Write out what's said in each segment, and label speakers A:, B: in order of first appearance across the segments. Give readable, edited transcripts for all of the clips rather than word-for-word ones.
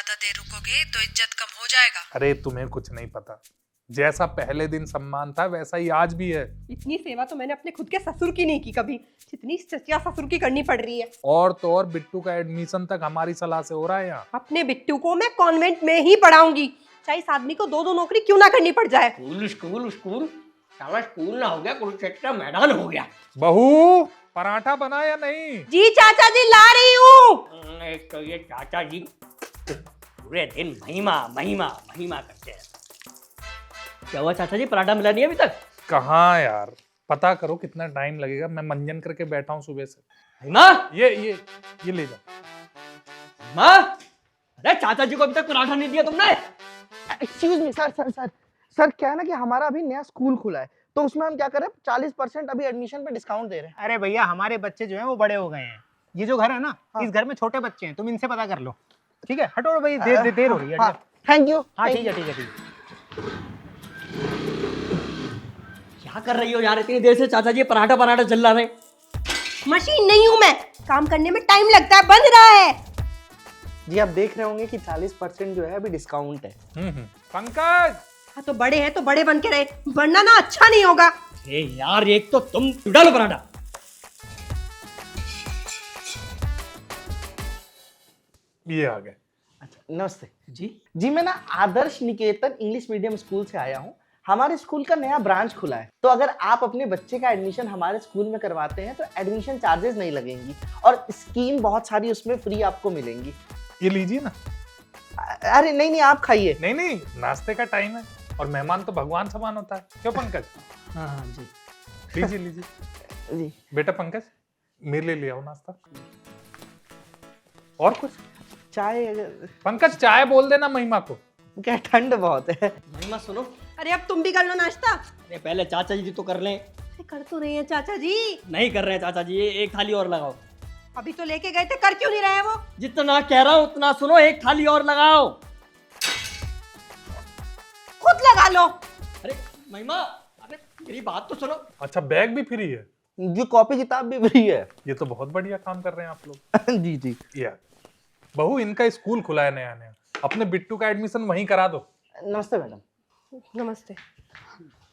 A: ज्यादा देर रुकोगे तो इज्जत कम हो जाएगा।
B: अरे तुम्हें कुछ नहीं पता, जैसा पहले दिन सम्मान था वैसा ही आज भी है।
C: इतनी सेवा तो मैंने अपने खुद के ससुर की नहीं की कभी, जितनी चचिया ससुर की करनी पड़ रही है।
B: और तो और बिट्टू का एडमिशन तक हमारी सलाह से हो रहा है यहाँ।
C: अपने बिट्टू को मैं कॉन्वेंट में ही पढ़ाऊंगी, चाहे इस आदमी को दो दो नौकरी क्यों ना करनी पड़ जाए।
D: स्कूल स्कूल स्कूल साला स्कूल ना हो गया, कुरुक्षेत्र मैदान हो गया।
B: बहू पराठा बना या नहीं?
C: जी चाचा जी ला रही हूँ।
D: एक तो ये चाचा जी पूरे दिन महिमा महिमा महिमा करते हैं। क्या हुआ चाचा जी, पराठा मिला नहीं अभी तक?
B: कहाँ यार, पता करो कितना टाइम लगेगा, मैं मंजन करके बैठा हूँ सुबह से।
D: महिमा,
B: ये ले जा।
D: महिमा, अरे चाचा जी को अभी तक पराठा नहीं दिया तुमने?
E: एक्सक्यूज मी सर क्या है ना कि हमारा अभी नया स्कूल खुला है, तो उसमें हम क्या कर रहे हैं 40% अभी एडमिशन पे डिस्काउंट दे रहे हैं।
F: अरे भैया हमारे बच्चे जो हैं वो बड़े हो गए हैं, ये जो घर है ना इस घर में छोटे बच्चे हैं, तुम इनसे पता कर लो। ठीक है हटो भाई, देर हो रही है।
E: Thank you.
F: हाँ ठीक है ठीक है।
D: क्या कर रही हो यार, इतनी देर से चाचा जी पराठा पराठा चल रहा है।
C: मशीन नहीं हूँ मैं, काम करने में टाइम लगता है, बन रहा है।
E: जी आप देख रहे होंगे कि 40% जो है अभी डिस्काउंट है।
B: पंकज,
C: हाँ तो बड़े हैं तो बड़े बन के रहे, वरना ना अच्छा नहीं होगा।
D: ए यार, एक तो तुम डालो पराठा।
B: ये आ गए।
E: अच्छा नमस्ते
D: जी
E: मैं ना आदर्श निकेतन इंग्लिश मीडियम स्कूल से आया हूँ। हमारे स्कूल का नया ब्रांच खुला है, तो अगर आप अपने बच्चे का एडमिशन हमारे स्कूल में करवाते हैं तो एडमिशन चार्जेस नहीं लगेंगी और स्कीम बहुत सारी उसमें फ्री आपको मिलेंगी।
B: ये लीजिए ना।
E: अरे नहीं आप खाइए।
B: नहीं, नाश्ते का टाइम है और मेहमान तो भगवान समान होता है, क्यों पंकज?
D: हाँ हाँ जी,
B: लीजिए
E: जी
B: बेटा। पंकज मेरे लिए ले आओ नाश्ता। और कुछ?
E: चाय अगर
B: पंकज चाय बोल देना महिमा को।
E: क्या ठंड बहुत है।
D: महिमा सुनो,
C: अरे अब तुम भी कर लो नाश्ता।
D: अरे पहले चाचा जी तो कर लें।
C: अरे कर तो रहे हैं चाचा जी।
D: नहीं कर रहे हैं चाचा जी, एक थाली और लगाओ।
C: अभी तो लेके गए थे, कर क्यों नहीं रहे वो?
D: जितना कह रहा हूँ उतना सुनो, एक थाली और लगाओ।
C: खुद लगा लो।
D: अरे महिमा, अरे मेरी बात तो सुनो।
B: अच्छा बैग भी फ्री है?
E: जो कॉपी किताब भी फ्री है।
B: ये तो बहुत बढ़िया काम कर रहे हैं आप लोग।
E: जी
B: यार बहू, इनका स्कूल खुला है नया, अपने बिट्टू का एडमिशन वहीं करा दो।
E: नमस्ते मैडम।
C: नमस्ते।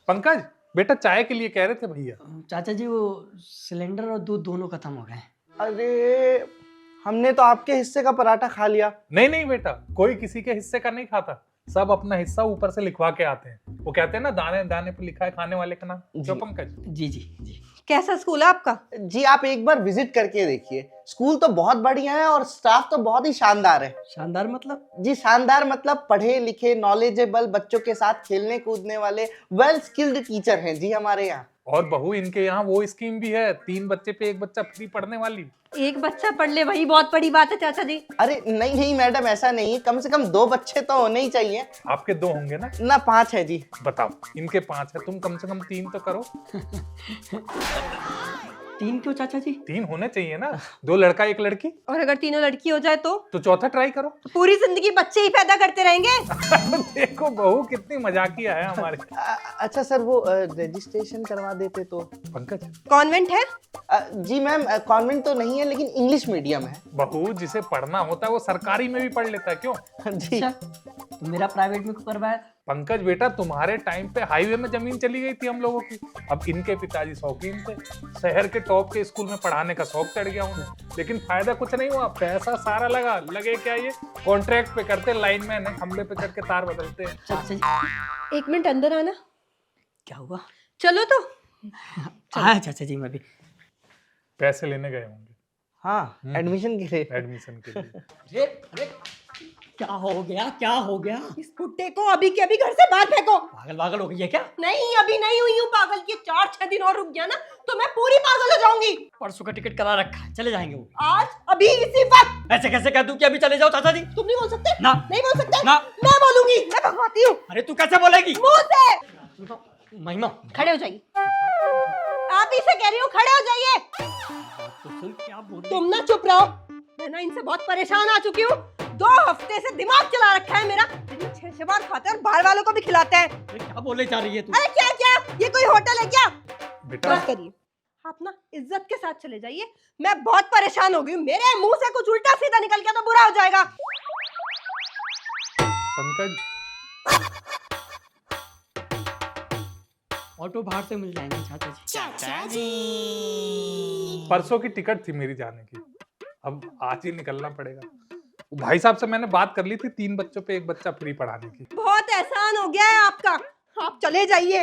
B: पंकज बेटा चाय के लिए कह रहे थे भैया।
D: चाचा जी वो सिलेंडर और दूध दोनों खत्म हो गए।
E: अरे हमने तो आपके हिस्से का पराठा खा लिया।
B: नहीं बेटा, कोई किसी के हिस्से का नहीं खाता, सब अपना हिस्सा ऊपर से लिखवा के आते हैं। वो कहते हैं ना, दाने दाने पे लिखा है खाने वाले का नाम। क्यों पंकज?
D: जी
C: कैसा स्कूल है आपका?
E: जी आप एक बार विजिट करके देखिए, स्कूल तो बहुत बढ़िया है और स्टाफ तो बहुत ही शानदार है।
D: शानदार मतलब?
E: जी शानदार मतलब पढ़े लिखे नॉलेजेबल बच्चों के साथ खेलने कूदने वाले वेल स्किल्ड टीचर हैं जी हमारे यहाँ।
B: और बहू इनके यहाँ वो स्कीम भी है, 3 बच्चे पे 1 बच्चा फ्री पढ़ने वाली।
C: एक बच्चा पढ़ ले वही बहुत बड़ी बात है चाचा जी।
E: अरे नहीं मैडम ऐसा नहीं है, कम से कम 2 बच्चे तो होने ही चाहिए।
B: आपके 2 होंगे ना?
E: 5 है जी।
B: बताओ, इनके 5 है, तुम कम से कम 3 तो करो।
D: 3 क्यों चाचा जी?
B: 3 होने चाहिए ना, 2 लड़का 1 लड़की।
C: और अगर तीनों लड़की हो जाए तो
B: चौथा ट्राई करो।
C: तो पूरी जिंदगी बच्चे ही पैदा करते रहेंगे।
B: देखो बहू कितनी मजाकिया है हमारे।
E: अच्छा सर वो रजिस्ट्रेशन करवा देते तो।
B: पंकज,
C: कॉन्वेंट है?
E: जी मैम कॉन्वेंट तो नहीं है लेकिन इंग्लिश मीडियम है।
B: बहू जिसे पढ़ना होता है वो सरकारी में भी पढ़ लेता है, क्यों?
E: जी
D: तो मेरा प्राइवेट में क्यों करवाया था?
B: पंकज बेटा, तुम्हारे टाइम पे हाईवे में जमीन चली गई थी हम लोगों की। अब इनके पिताजी शौकीन थे, शहर के टॉप के स्कूल में पढ़ाने का शौक चढ़ गया उन्हें, लेकिन फायदा कुछ नहीं हुआ। पैसा सारा लगे क्या, ये कॉन्ट्रैक्ट पे करते, लाइनमैन है, खंबे पे चढ़ के तार बदलते हैं।
D: चाचा जी
C: 1 मिनट अंदर आना।
D: क्या हुआ?
C: चलो तो।
D: आया चाचा जी, मैं भी।
B: पैसे लेने गए होंगे।
E: हाँ एडमिशन के लिए।
B: एडमिशन के लिए।
D: अरे क्या हो गया?
C: इस कुत्ते को अभी के अभी घर से बाहर फेंको।
D: पागल हो गई है क्या?
C: नहीं अभी नहीं हुई हूँ पागल, ये 4-6 दिन और रुक गया ना तो मैं पूरी पागल हो जाऊंगी।
D: परसों का टिकट करा रखा है, चले जाएंगे वो।
C: आज अभी इसी वक्त।
D: ऐसे कैसे कह दूं कि अभी चले जाओ चाचा जी?
C: तुम नहीं बोल सकते?
D: ना।
C: नहीं बोल सकते?
D: ना।
C: मैं बोलूंगी, मैं भगवाती हूँ।
D: अरे तू कैसे बोलेगी?
C: मुंह से।
D: महिमा
C: खड़े हो जाइए। आप ही से कह रही हूँ, खड़े हो जाइए।
D: तो सुन, क्या बोल रही?
C: तुम ना चुप रहो, मैं ना इनसे बहुत परेशान आ चुकी हूँ। 2 हफ्ते से दिमाग चला रखा है मेरा, 6 बार खाते हैं और बाहर वालों को भी खिलाते हैं।
D: अरे क्या बोलने जा रही है तू?
C: अरे क्या ये कोई होटल है क्या?
B: बेटा
C: बस करिए, आप ना इज्जत के साथ चले जाइए, मैं बहुत परेशान हो गई हूँ। मेरे मुंह से कुछ उल्टा सीधा निकल गया तो बुरा हो जाएगा।
B: पंकज,
D: ऑटो बाहर से मिल जाएंगे चाचा जी।
B: परसों की टिकट थी मेरी जाने की, अब आज ही निकलना पड़ेगा। भाई साहब से मैंने बात कर ली थी 3 बच्चों पे 1 बच्चा फ्री पढ़ाने की।
C: बहुत एहसान हो गया है आपका, आप चले जाइए।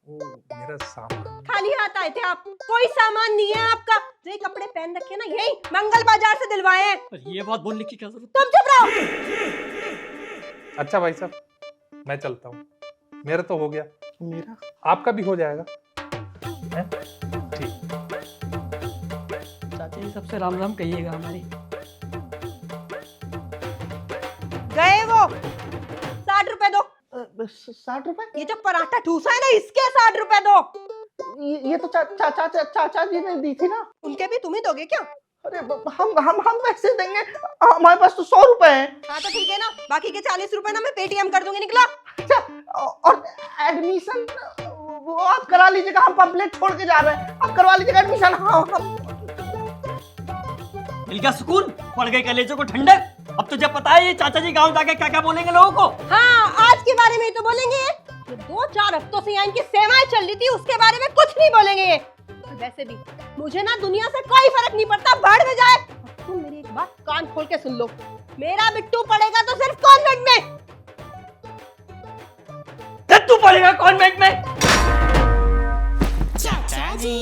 B: ओ, मेरा सामान।
C: खाली हाथ आए थे आप, कोई सामान नहीं है आपका। जो ये कपड़े पहन रखे ना यही मंगल बाजार से दिलवाए हैं।
D: पर ये बात बोलने की क्या जरूरत?
C: तुम चुप रहो।
B: अच्छा भाई साहब, मैं चलता हूँ, मेरा तो हो गया,
E: मेरा
B: आपका भी हो जाएगा। हैं? ठीक।
D: चाचा जी सबसे राम राम कहिएगा हमारी।
C: गए वो, 60 रुपए दो।
E: 60 रुपए?
C: ये जो पराठा ठूसा है ना, इसके 60 रुपए दो।
E: ये तो चाचा जी ने दी थी ना।
C: उनके भी तुम ही दोगे क्या?
E: अरे हम पैसे देंगे, हमारे पास तो 100 रुपए हैं।
C: हाँ तो ठीक है ना, बाकी के 40 रुपए ना मैं पेटीएम कर दूंगी। निकला।
E: अच्छा, और एडमिशन वो आप करा लीजिएगा, हम पंपलेट छोड़ के जा रहे हैं, आप करवा लीजिएगा एडमिशन। हाँ
D: मिल गया सुकून, पड़ गए कलेजों को ठंडक। अब तुझे पता है ये चाचा जी गांव जाके क्या क्या बोलेंगे लोगों को।
C: हाँ, आज के बारे में ही तो बोलेंगे। ये 2-4 हफ्तों से यहाँ इनकी सेवाएं चल रही थी, उसके बारे में कुछ नहीं बोलेंगे ये। वैसे भी मुझे ना दुनिया से कोई फर्क नहीं पड़ता, बढ़ में जाए। तुम मेरी एक बात कान खोल के सुन लो, मेरा बिट्टू पड़ेगा तो सिर्फ कॉन्वेंट में।
D: तू पड़ेगा कॉन्वेंट में?
G: चाचा जी।